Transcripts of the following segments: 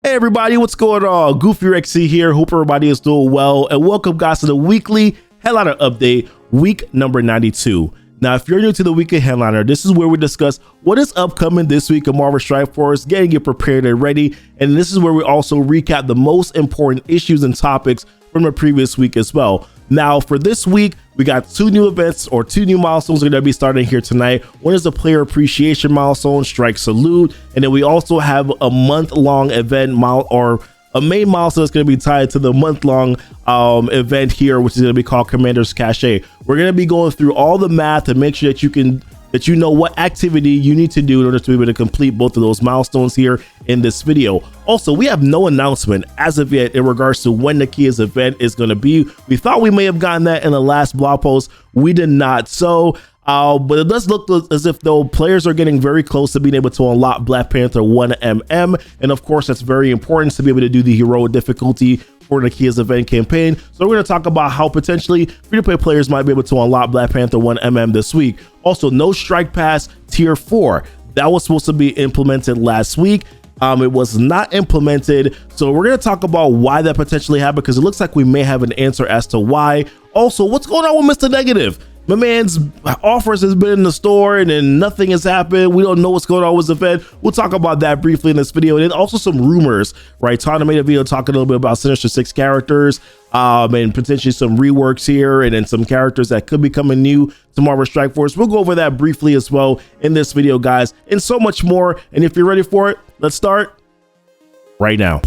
Hey everybody, what's going on? Goofy Rexy here. Hope everybody is doing well, and welcome guys to the weekly headliner update, week number 92. Now, if you're new to the weekly headliner, this is where we discuss what is upcoming this week in Marvel Strike Force, getting you prepared and ready, and this is where we also recap the most important issues and topics from the previous week as well. Now, for this week, we got two new events or two new milestones are going to be starting here tonight. One is the player appreciation milestone, Strike Salute, and then we also have a month-long event or a main milestone that's going to be tied to the month-long event here, which is going to be called Commander's Cache. We're going to be going through all the math to make sure that you know what activity you need to do in order to be able to complete both of those milestones here in this video. Also, we have no announcement as of yet in regards to when Nakia's event is going to be. We thought we may have gotten that in the last blog post. We did not. So, but it does look as if though players are getting very close to being able to unlock Black Panther 1mm. And of course, that's very important to be able to do the heroic difficulty for Nakia's event campaign. So we're going to talk about how potentially free-to-play players might be able to unlock Black Panther 1mm this week. Also, no Strike Pass Tier 4. That was supposed to be implemented last week. It was not implemented. So we're going to talk about why that potentially happened, because it looks like we may have an answer as to why. Also, what's going on with Mr. Negative? My man's offers has been in the store and then nothing has happened. We don't know what's going on with the event. We'll talk about that briefly in this video. And then also some rumors, right? Tana made a video talking a little bit about Sinister Six characters and potentially some reworks here and then some characters that could be coming new to Marvel Strike Force. We'll go over that briefly as well in this video, guys, and so much more. And if you're ready for it, let's start right now.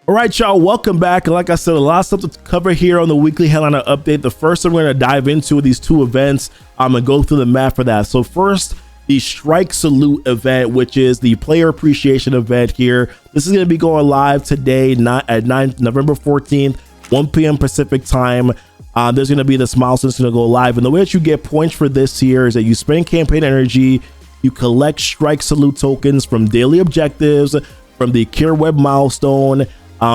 All right, y'all, welcome back. And like I said, a lot of stuff to cover here on the weekly headliner update. The first thing we're going to dive into are these two events. I'm going to go through the math for that. So first, the Strike Salute event, which is the player appreciation event here. This is going to be going live today, at November 14th, 1 p.m. Pacific time. There's going to be this milestone that's going to go live. And the way that you get points for this here is that you spend campaign energy, you collect Strike Salute tokens from daily objectives, from the Cure Web milestone,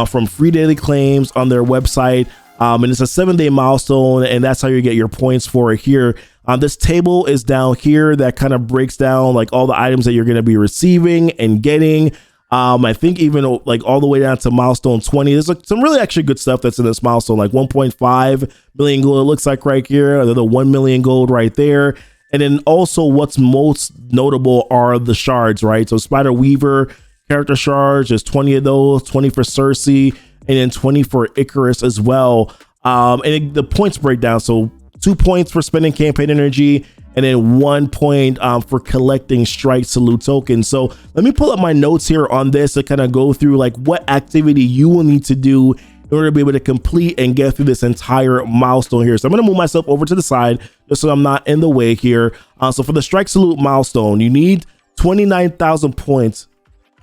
from free daily claims on their website, and it's a 7-day milestone, and that's how you get your points for it here. This table is down here that kind of breaks down like all the items that you're going to be receiving and getting. I think even like all the way down to milestone 20. There's like some really actually good stuff that's in this milestone, like 1.5 million gold it looks like right here, the 1 million gold right there. And then also what's most notable are the shards, right? So Spider Weaver character shards, there's 20 of those, 20 for Cersei, and then 20 for Icarus as well. And the points break down. So 2 points for spending campaign energy, and then 1 point for collecting Strike Salute tokens. So let me pull up my notes here on this to kind of go through like what activity you will need to do in order to be able to complete and get through this entire milestone here. So I'm going to move myself over to the side just so I'm not in the way here. So for the Strike Salute milestone, you need 29,000 points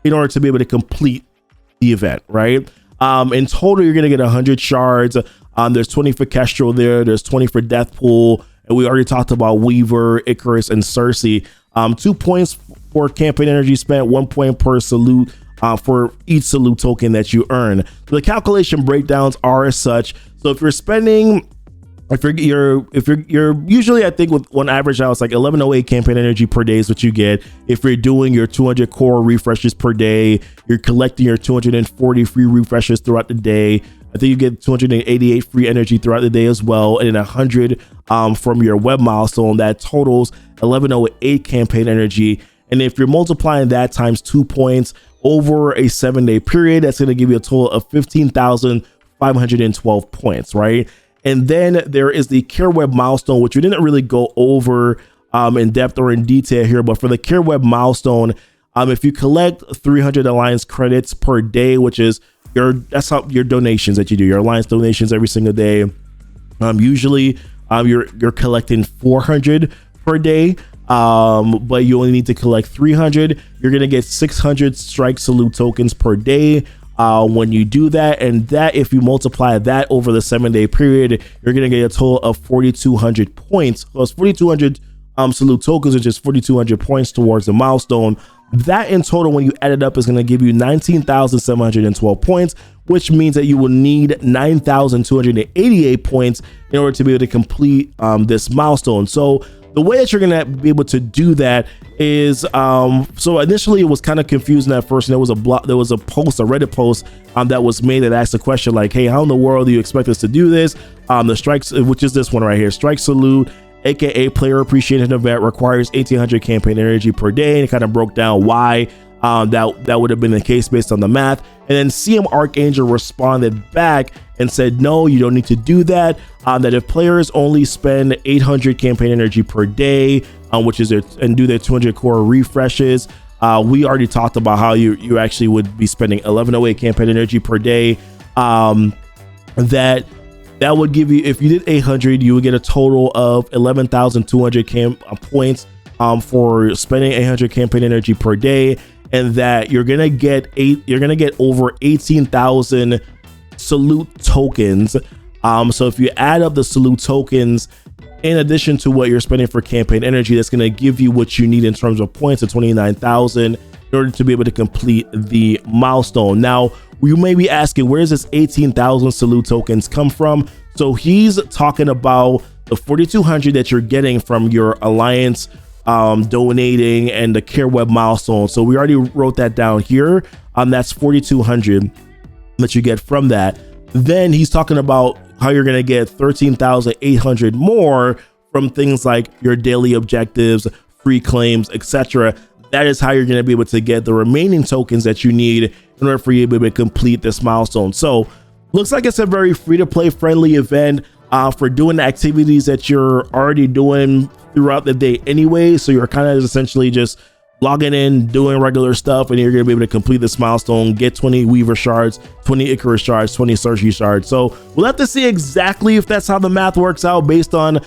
in order to be able to complete the event, right? In total, you're going to get 100 shards. There's 20 for Kestrel there. There's 20 for Deathpool. And we already talked about Weaver, Icarus, and Cersei. 2 points for campaign energy spent, 1 point per salute for each salute token that you earn. So the calculation breakdowns are as such. So if you're spending, if you're usually, I think with on average now it's like 1108 campaign energy per day is what you get. If you're doing your 200 core refreshes per day, you're collecting your 240 free refreshes throughout the day. I think you get 288 free energy throughout the day as well, and then 100 from your web milestone. That totals 1108 campaign energy. And if you're multiplying that times 2 points over a 7-day period, that's going to give you a total of 15,512 points, right? And then there is the Cure Web milestone, which we didn't really go over in depth or in detail here. But for the Cure Web milestone, if you collect 300 Alliance credits per day, which is that's how your donations that you do, your Alliance donations every single day. Usually you're collecting 400 per day, but you only need to collect 300. You're going to get 600 Strike Salute tokens per day. When you do that, and that if you multiply that over the 7-day period, you're going to get a total of 4,200 points. So it's 4,200 salute tokens, which is 4,200 points towards the milestone. That in total, when you add it up, is going to give you 19,712 points, which means that you will need 9,288 points in order to be able to complete this milestone. So the way that you're going to be able to do that is, so initially it was kind of confusing at first, and there was a post, a Reddit post that was made that asked the question like, hey, how in the world do you expect us to do this? The strikes, which is this one right here, Strike Salute, aka Player Appreciation Event, requires 1800 campaign energy per day, and it kind of broke down why that would have been the case based on the math. And then CM Archangel responded back and said, no, you don't need to do that. That if players only spend 800 campaign energy per day, which is and do their 200 core refreshes, we already talked about how you actually would be spending 1108 campaign energy per day. That would give you, if you did 800, you would get a total of 11,200 points for spending 800 campaign energy per day, and that you're gonna get over 18,000 salute tokens. So if you add up the salute tokens in addition to what you're spending for campaign energy, that's going to give you what you need in terms of points of 29,000 in order to be able to complete the milestone. Now, you may be asking, where does this 18,000 salute tokens come from? So he's talking about the 4,200 that you're getting from your alliance donating and the Care Web milestone. So we already wrote that down here. That's 4,200 that you get from that. Then he's talking about how you're going to get 13,800 more from things like your daily objectives, free claims, etc. That is how you're going to be able to get the remaining tokens that you need in order for you to be able to complete this milestone. So looks like it's a very free-to-play friendly event for doing the activities that you're already doing throughout the day anyway. So you're kind of essentially just logging in, doing regular stuff, and you're going to be able to complete this milestone, get 20 Weaver shards, 20 Icarus shards, 20 Cersei shards. So we'll have to see exactly if that's how the math works out based on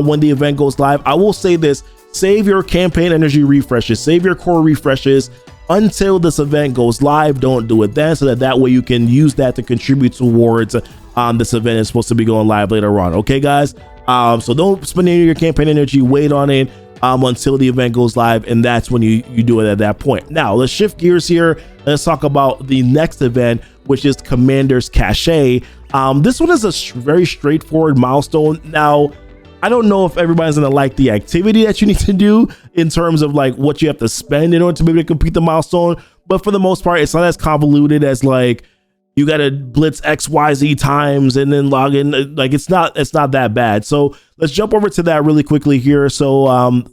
when the event goes live. I will say this: save your campaign energy refreshes, save your core refreshes until this event goes live. Don't do it then, so that way you can use that to contribute towards this event is supposed to be going live later on. Okay, guys? So don't spend any of your campaign energy, wait on it until the event goes live, and that's when you do it at that point. Now let's shift gears here. Let's talk about the next event, which is Commander's Cache. This one is a very straightforward milestone. Now, I don't know if everybody's gonna like the activity that you need to do in terms of like what you have to spend in order to be able to complete the milestone, but for the most part, it's not as convoluted as like you got to blitz XYZ times and then log in. Like it's not that bad. So let's jump over to that really quickly here. So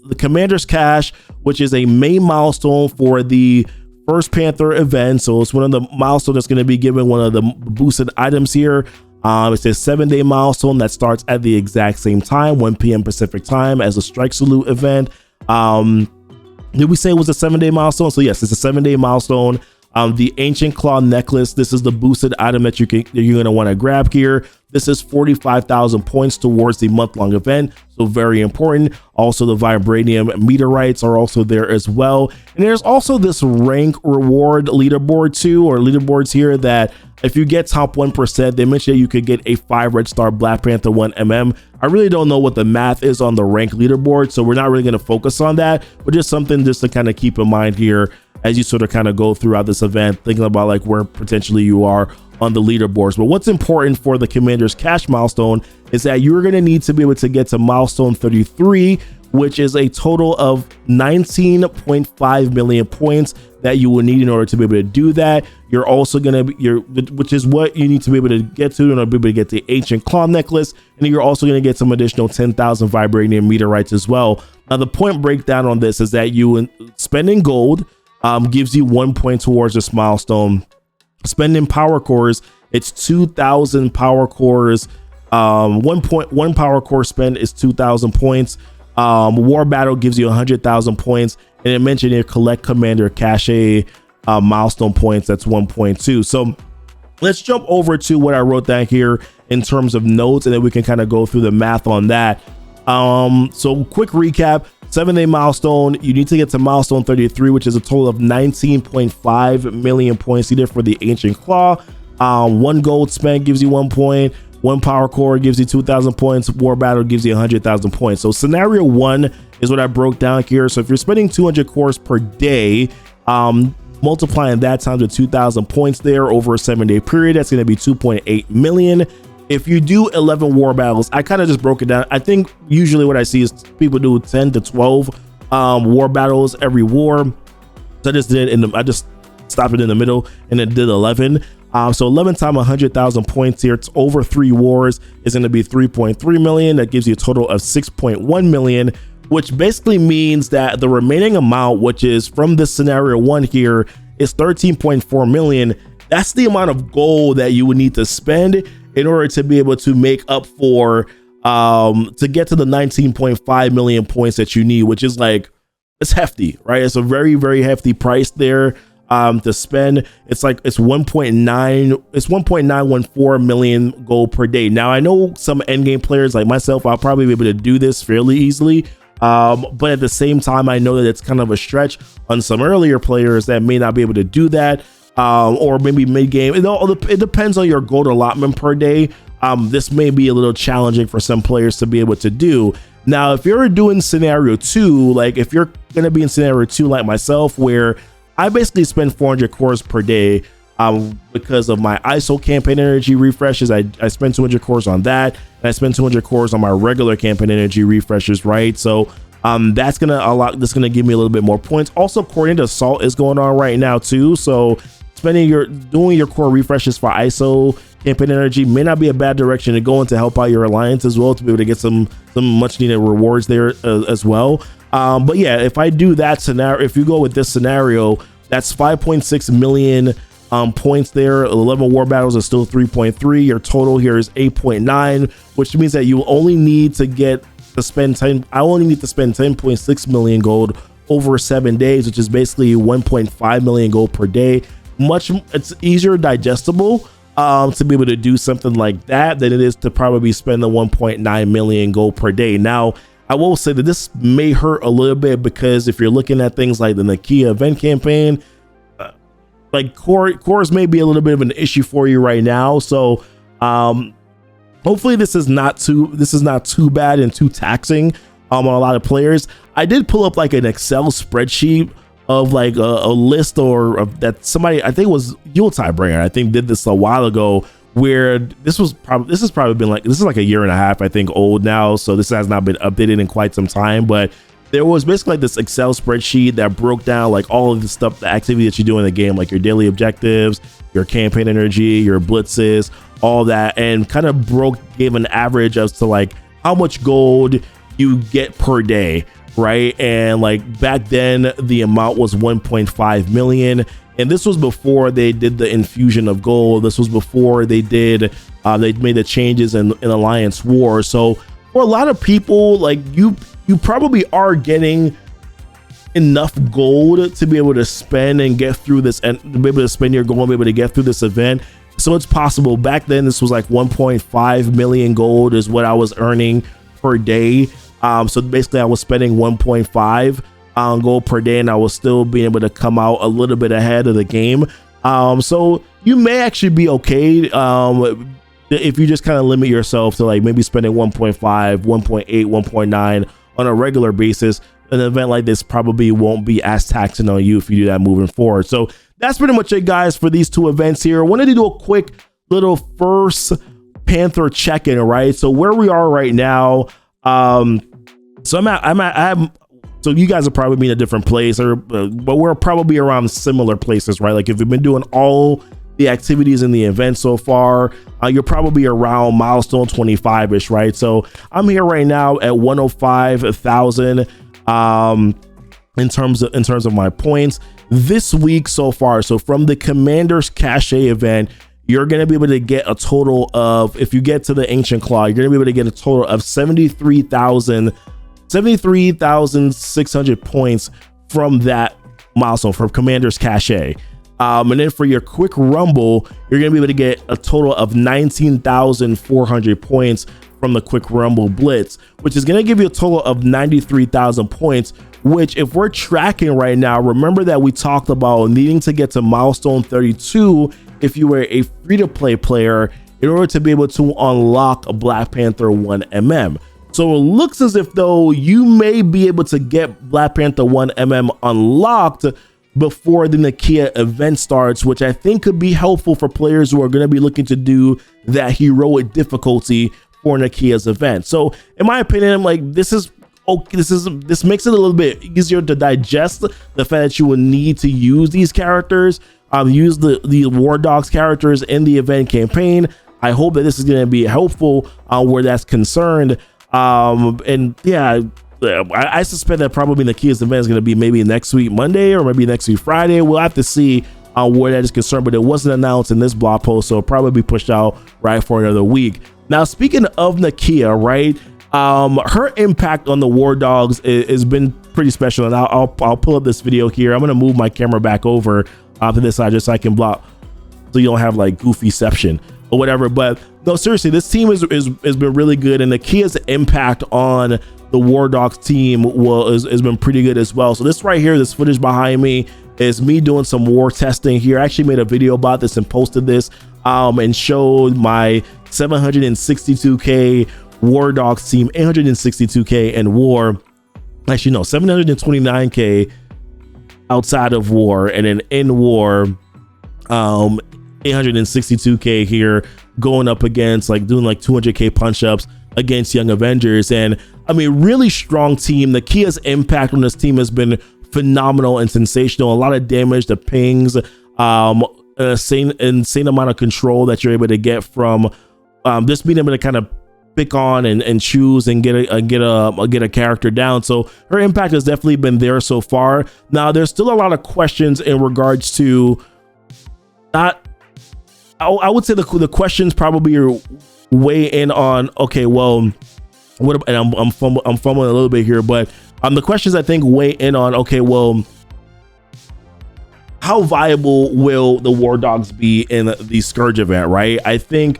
the Commander's Cache, which is a main milestone for the First Panther event. So it's one of the milestones that's going to be given one of the boosted items here. It's a 7-day milestone that starts at the exact same time, 1 p.m. Pacific time, as a Strike Salute event. Did we say it was a 7-day milestone? So yes, it's a 7-day milestone. The Ancient Claw necklace, this is the boosted item that you're going to want to grab here. This is 45,000 points towards the month-long event, so very important. Also, the Vibranium meteorites are also there as well. And there's also this rank reward leaderboard too, or leaderboards here, that if you get top 1%, they mentioned that you could get a 5 red star Black Panther 1mm. I really don't know what the math is on the rank leaderboard, so we're not really going to focus on that, but just something just to kind of keep in mind here as you sort of kind of go throughout this event, thinking about like where potentially you are on the leaderboards. But what's important for the Commander's Cache milestone is that you're going to need to be able to get to milestone 33, which is a total of 19.5 million points that you will need in order to be able to do that. You're also going to which is what you need to be able to get to in order to be able to get the Ancient Claw necklace, and you're also going to get some additional 10,000 Vibranium meteorites as well. Now the point breakdown on this is that you spending gold gives you 1 point towards this milestone. Spending power cores, it's 2,000 power cores. 1 power core spend is 2,000 points. War Battle gives you 100,000 points, and it mentioned here collect Commander Cache milestone points, that's 1.2. So let's jump over to what I wrote down here in terms of notes, and then we can kind of go through the math on that. So quick recap: 7-day milestone, you need to get to milestone 33, which is a total of 19.5 million points needed for the Ancient Claw. 1 gold spent gives you 1 point. 1 power core gives you 2,000 points. War Battle gives you 100,000 points. So scenario 1 is what I broke down here. So if you're spending 200 cores per day, multiplying that times with 2,000 points there over a 7-day period, that's going to be 2.8 million. if you do 11 war battles, I kind of just broke it down. I think usually what I see is people do 10 to 12 war battles every war. So I just stopped it in the middle and it did 11. So 11 times 100,000 points here. It's over 3 wars. Is going to be 3.3 million. That gives you a total of 6.1 million, which basically means that the remaining amount, which is from this scenario 1 here, is 13.4 million. That's the amount of gold that you would need to spend in order to be able to make up for to get to the 19.5 million points that you need, which is like, it's hefty, right? It's a very, very hefty price there to spend. It's 1.914 million gold per day. Now I know some endgame players like myself, I'll probably be able to do this fairly easily. But at the same time, I know that it's kind of a stretch on some earlier players that may not be able to do that. Or maybe mid-game. It depends on your gold allotment per day. This may be a little challenging for some players to be able to do. Now, if you're doing scenario 2, like if you're going to be in scenario 2 like myself, where I basically spend 400 cores per day because of my ISO campaign energy refreshes. I spend 200 cores on that, and I spend 200 cores on my regular campaign energy refreshes, right? So that's gonna give me a little bit more points. Also, coordinated assault is going on right now too, so doing your core refreshes for ISO campaign energy may not be a bad direction to go in to help out your alliance as well, to be able to get some much needed rewards there as well. But yeah, if I do that scenario, if you go with this scenario, that's 5.6 million points there. 11 war battles is still 3.3. Your total here is 8.9, which means that you only need to spend 10.6 million gold over 7 days, which is basically 1.5 million gold per day. It's easier digestible to be able to do something like that than it is to probably spend the 1.9 million gold per day. Now, I will say that this may hurt a little bit, because if you're looking at things like the Nakia event campaign, like cores may be a little bit of an issue for you right now. So hopefully this is not too bad and too taxing on a lot of players. I did pull up like an Excel spreadsheet of like a list that somebody, I think it was Yuletide, I think did this a while ago, where this is like a year and a half, I think, old now. So this has not been updated in quite some time, but there was basically like this Excel spreadsheet that broke down like all of the stuff, the activity that you do in the game, like your daily objectives, your campaign energy, your blitzes, all that, and kind of gave an average as to like how much gold you get per day, right? And like back then the amount was 1.5 million, and this was before they did the infusion of gold. This was before they made the changes in Alliance War. So for a lot of people, like you probably are getting enough gold to be able to spend and get through this, and to be able to spend your gold and be able to get through this event. So it's possible. Back then this was like 1.5 million gold is what I was earning per day. So basically I was spending 1.5 gold per day, and I was still being able to come out a little bit ahead of the game. So you may actually be okay if you just kind of limit yourself to like maybe spending 1.5, 1.8, 1.9 on a regular basis. An event like this probably won't be as taxing on you if you do that moving forward. So that's pretty much it, guys, for these two events here. I wanted to do a quick little first Panther check-in, right? So where we are right now, so so you guys are probably in a different place, but we're probably around similar places, right? Like if you've been doing all the activities in the event so far, you're probably around milestone 25-ish, right? So I'm here right now at 105,000 in terms of my points this week so far. So from the Commander's Cache event, you're going to be able to get a total of, if you get to the Ancient Claw, you're going to be able to get a total of 73,600 points from that milestone, from Commander's Cache. And then for your Quick Rumble, you're going to be able to get a total of 19,400 points from the Quick Rumble Blitz, which is going to give you a total of 93,000 points, which if we're tracking right now, remember that we talked about needing to get to milestone 32 if you were a free-to-play player in order to be able to unlock a Black Panther 1mm. So it looks as if though you may be able to get Black Panther 1mm unlocked before the Nakia event starts, which I think could be helpful for players who are going to be looking to do that heroic difficulty for Nakia's event. So in my opinion, like, this makes it a little bit easier to digest the fact that you will need to use these characters, use the War Dogs characters in the event campaign. I hope that this is going to be helpful where that's concerned. And yeah, I suspect that probably Nakia's event is going to be maybe next week Monday or maybe next week Friday. We'll have to see where that is concerned, but it wasn't announced in this blog post, so it'll probably be pushed out right for another week. Now, speaking of Nakia, right, her impact on the War Dogs has been pretty special, and I'll pull up this video here. I'm going to move my camera back over to this side just so I can block, so you don't have like goofyception or whatever. But no, seriously, this team has been really good, and Nakia's impact on the War Dogs team has been pretty good as well. So this right here, this footage behind me, is me doing some war testing here. I actually made a video about this and posted this and showed my 762k War Dogs team, 862k in war. Actually, no, 729k outside of war, and then in war, 862k here, going up against like doing like 200k punch-ups against Young Avengers. And I mean, really strong team. Nakia's impact on this team has been phenomenal and sensational. A lot of damage, the pings, an insane amount of control that you're able to get from just being able to kind of pick on and choose and get a character down. So her impact has definitely been there so far. Now there's still a lot of questions in regards to not. I would say the questions probably are weigh in on, okay, well, what? And I'm fumbling a little bit here, but the questions I think weigh in on, okay, well, how viable will the War Dogs be in the Scourge event, right? I still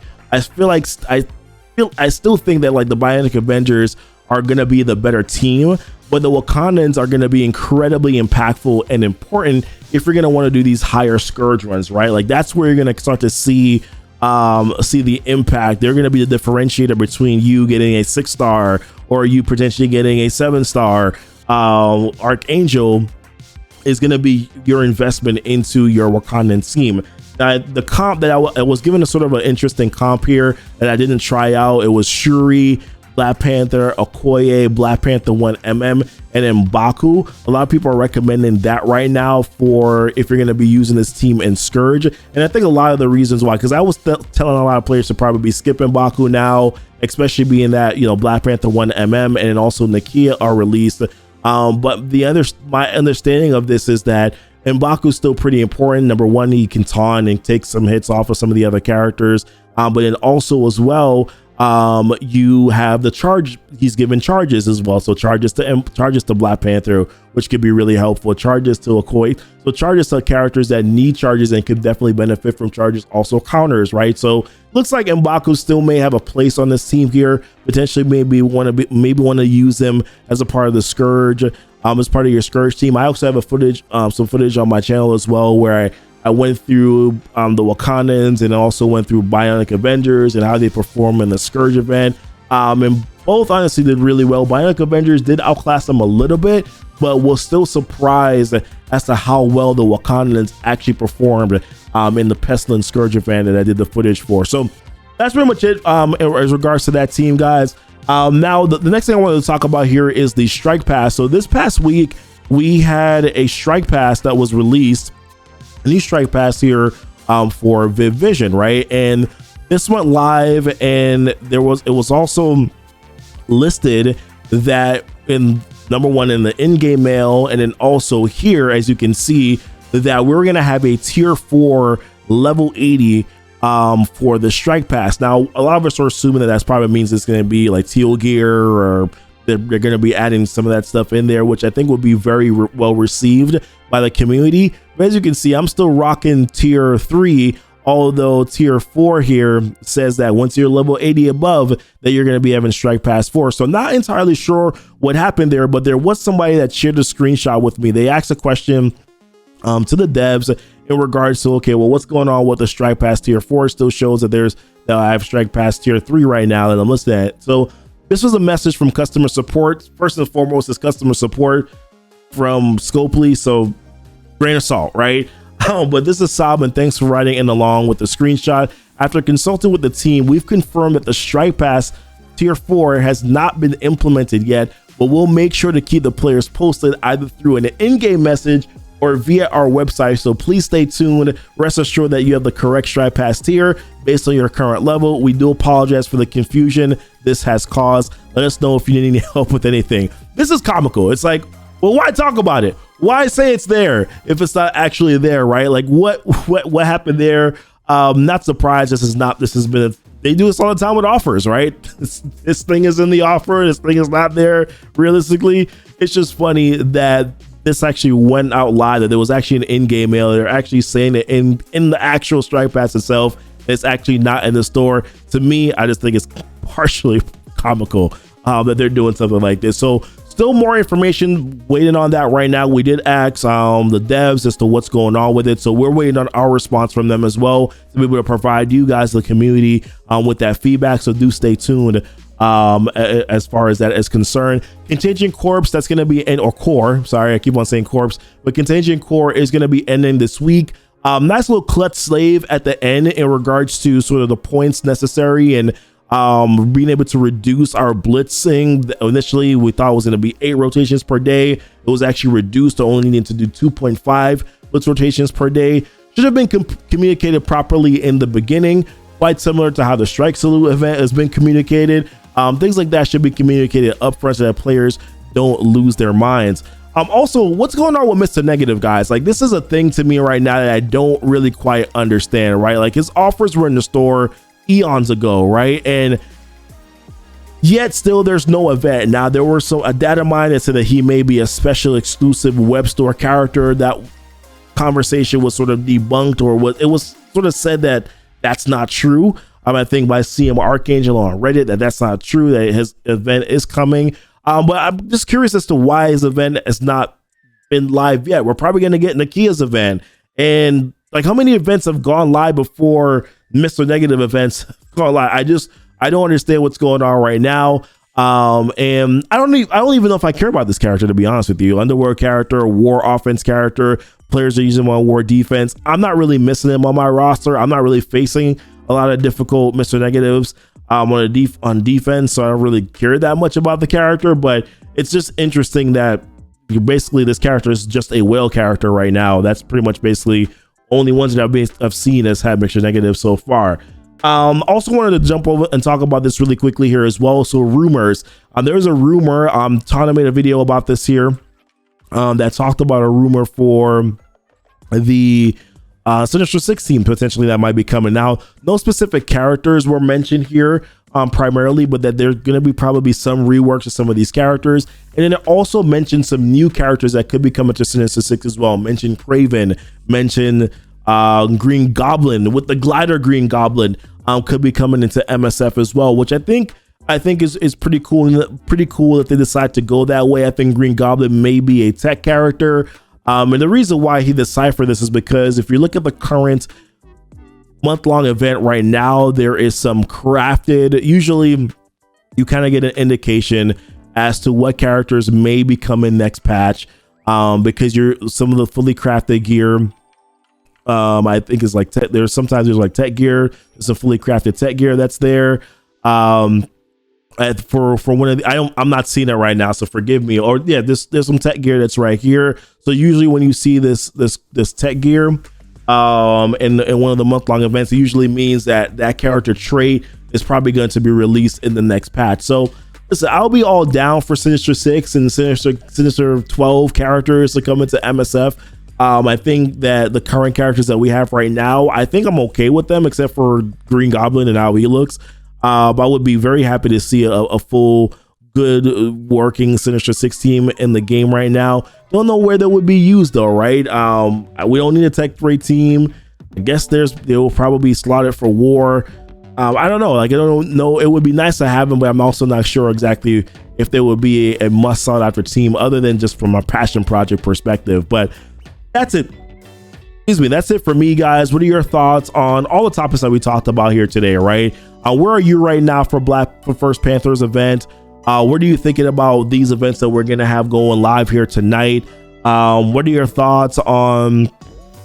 think that like the Bionic Avengers are gonna be the better team, but the Wakandans are gonna be incredibly impactful and important if you're gonna want to do these higher Scourge runs, right? Like that's where you're gonna start to see the impact. They're gonna be the differentiator between you getting a 6-star or you potentially getting a 7-star. Archangel is gonna be your investment into your Wakandan team. The comp that I was given a sort of an interesting comp here that I didn't try out. It was Shuri, Black Panther, Okoye, Black Panther 1mm, and then M'Baku. A lot of people are recommending that right now for if you're going to be using this team in Scourge. And I think a lot of the reasons why, because I was telling a lot of players to probably be skipping M'Baku now, especially being that, you know, Black Panther 1mm and also Nakia are released. But my understanding of this is that M'Baku is still pretty important. Number one, he can taunt and take some hits off of some of the other characters. But then also as well, you have the charge. He's given charges as well. So charges to Black Panther, which could be really helpful. Charges to Okoye. So charges to characters that need charges and could definitely benefit from charges. Also counters, right? So looks like M'Baku still may have a place on this team here. Potentially, maybe want to use him as a part of the Scourge. As part of your Scourge team. I also have some footage on my channel as well where I went through the Wakandans and also went through Bionic Avengers and how they perform in the Scourge event. And both honestly did really well. Bionic Avengers did outclass them a little bit, but was still surprised as to how well the Wakandans actually performed in the Pestilence Scourge event that I did the footage for. So that's pretty much it as regards to that team, guys. Now the next thing I wanted to talk about here is the Strike Pass. So this past week we had a Strike Pass that was released, a new Strike Pass here for Viv Vision, right? And this went live, and it was also listed that in number one in the in-game mail, and then also here, as you can see, that we're gonna have a tier 4 level 80 for the Strike Pass. Now, a lot of us are assuming that that's probably means it's going to be like teal gear, or they're going to be adding some of that stuff in there, which I think would be very well received by the community. But as you can see, I'm still rocking tier 3, although tier 4 here says that once you're level 80 above, that you're going to be having Strike Pass 4. So not entirely sure what happened there, but there was somebody that shared a screenshot with me. They asked a question to the devs in regards to, okay, well, what's going on with the Strike Pass tier 4? It still shows that I have Strike Pass tier 3 right now that I'm listed at. So this was a message from customer support. First and foremost is customer support from Scopely. So grain of salt, right? But this is Saab, and thanks for writing in along with the screenshot. After consulting with the team, we've confirmed that the Strike Pass Tier 4 has not been implemented yet, but we'll make sure to keep the players posted either through an in-game message or via our website, so please stay tuned. Rest assured that you have the correct Strike Pass tier based on your current level. We do apologize for the confusion this has caused. Let us know if you need any help with anything. This is comical. It's like, well, why talk about it? Why say it's there if it's not actually there, right? Like what happened there? Not surprised. This has been they do this all the time with offers, right? This thing is in the offer, this thing is not there realistically. It's just funny that this actually went out live, that there was actually an in-game mail. They're actually saying that in the actual Strike Pass itself, it's actually not in the store. To me, I just think it's partially comical that they're doing something like this. So still more information waiting on that right now. We did ask the devs as to what's going on with it, so we're waiting on our response from them as well to be able to provide you guys, the community, with that feedback. So do stay tuned as far as that is concerned. Contingent Corps, that's going to be or Core, sorry, I keep on saying Corps, but Contingent Core is going to be ending this week. Nice little clutch slave at the end in regards to sort of the points necessary and being able to reduce our blitzing. Initially we thought it was going to be 8 rotations per day. It was actually reduced to only needing to do 2.5 blitz rotations per day. Should have been communicated properly in the beginning, quite similar to how the Strike Salute event has been communicated. Things like that should be communicated up front so that players don't lose their minds. Also, what's going on with Mr. Negative, guys? Like, this is a thing to me right now that I don't really quite understand, right? Like, his offers were in the store eons ago, right? And yet still there's no event. Now, there were a data mine that said that he may be a special exclusive web store character. That conversation was sort of debunked, or it was sort of said that that's not true. I think by CM Archangel on Reddit that's not true, that his event is coming. But I'm just curious as to why his event has not been live yet. We're probably going to get Nakia's event. And like, how many events have gone live before Mr. Negative events gone live? I don't understand what's going on right now. And I don't even know if I care about this character, to be honest with you. Underworld character, war offense character, players are using him on war defense. I'm not really missing him on my roster. I'm not really facing a lot of difficult Mr. Negatives on defense, so I don't really care that much about the character. But it's just interesting that basically this character is just a whale character right now. That's pretty much basically only ones that I've seen as had Mr. Negative so far. Also wanted to jump over and talk about this really quickly here as well. So rumors, there's a rumor, Tana made a video about this here, that talked about a rumor for the Sinister 6 team potentially that might be coming. Now, no specific characters were mentioned here primarily, but that there's going to be probably some reworks of some of these characters. And then it also mentioned some new characters that could be coming to Sinister 6 as well. Mentioned Craven, mentioned Green Goblin, with the glider Green Goblin could be coming into MSF as well, which I think is pretty cool. Pretty cool if they decide to go that way. I think Green Goblin may be a tech character. And the reason why he deciphered this is because if you look at the current month-long event right now, there is some crafted, usually you kind of get an indication as to what characters may be coming next patch, because some of the fully crafted gear, I think is like there's like tech gear. There's some fully crafted tech gear that's there. For one of the, I'm not seeing it right now, so forgive me. Or yeah, there's some tech gear that's right here. So usually when you see this tech gear in one of the month-long events, it usually means that character trait is probably going to be released in the next patch. So listen, I'll be all down for Sinister 6 and Sinister 12 characters to come into MSF. I think that the current characters that we have right now, I think I'm okay with them, except for Green Goblin and how he looks. I would be very happy to see a full, good working Sinister 6 team in the game right now. Don't know where they would be used though, right? We don't need a Tech 3 team. I guess they will probably be slotted for war. I don't know. Like, I don't know. It would be nice to have them, but I'm also not sure exactly if there would be a must sought after team other than just from a passion project perspective. But that's it. Excuse me. That's it for me, guys. What are your thoughts on all the topics that we talked about here today, right? Where are you right now for First Panthers event? What are you thinking about these events that we're going to have going live here tonight? What are your thoughts on,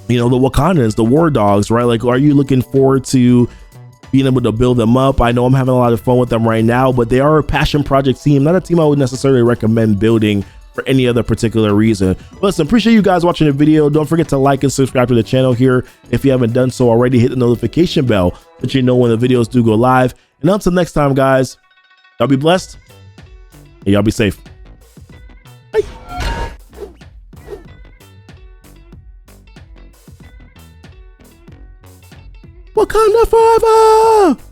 you know, the Wakandans, the war dogs, right? Like, are you looking forward to being able to build them up? I know I'm having a lot of fun with them right now, but they are a passion project team, not a team I would necessarily recommend building for any other particular reason. Listen, appreciate you guys watching the video. Don't forget to like and subscribe to the channel here if you haven't done so already. Hit the notification bell so that you know when the videos do go live. And until next time, guys, y'all be blessed and y'all be safe. Bye. Wakanda forever!